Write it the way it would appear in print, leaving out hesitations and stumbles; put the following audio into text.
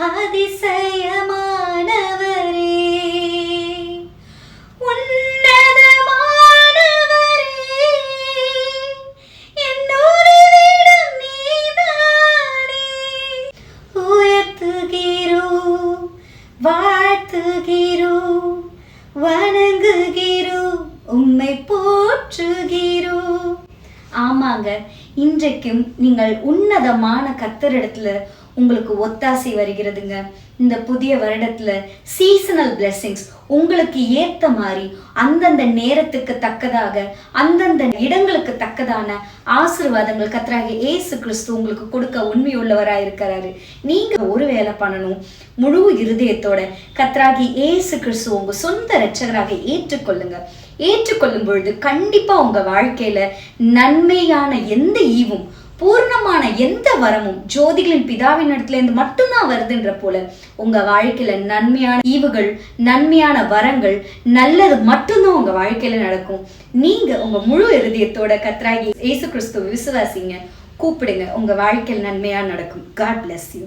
அதிசயமானவரே, வாழ்த்துகிறோம், வணங்குகிறோம், உம்மை போற்றுகிறோம். ஆமாங்க, இன்றைக்கும் நீங்கள் உன்னதமான கர்த்தரிடத்துல உங்களுக்கு ஒத்தாசை வருகிறதுங்க. இந்த புதிய வருடத்துல சீசனல் பிளெஸிங்ஸ் உங்களுக்கு ஏத்த மாதிரி அந்தந்த நேரத்துக்கு தக்கதாக அந்தந்த இடங்களுக்கு தக்கதான ஆசீர்வாதங்கள் கர்த்தராகிய இயேசு கிறிஸ்து உங்களுக்கு கொடுக்க உண்மையுள்ளவராக இருக்கிறாரு. நீங்க ஒரு வேலை பண்ணணும், முழு இருதயத்தோட கர்த்தராகிய இயேசு கிறிஸ்து உங்க சொந்த இரட்சகராக ஏற்றுக்கொள்ளுங்க. ஏற்றுக்கொள்ளும் பொழுது கண்டிப்பா உங்க வாழ்க்கையில நன்மையான எந்த ஈவும் பூர்ணமான எந்த வரமும் ஜோதிகளின் பிதாவின் இடத்துல இருந்து மட்டும்தான் வருதுன்ற போல உங்க வாழ்க்கையில நன்மையான ஈவுகள், நன்மையான வரங்கள், நல்லது மட்டும்தான் உங்க வாழ்க்கையில நடக்கும். நீங்க உங்க முழு இருதயத்தோட கர்த்தராகிய இயேசு கிறிஸ்துவை விசுவாசிங்க, கூப்பிடுங்க, உங்க வாழ்க்கையில் நன்மையா நடக்கும். God bless you.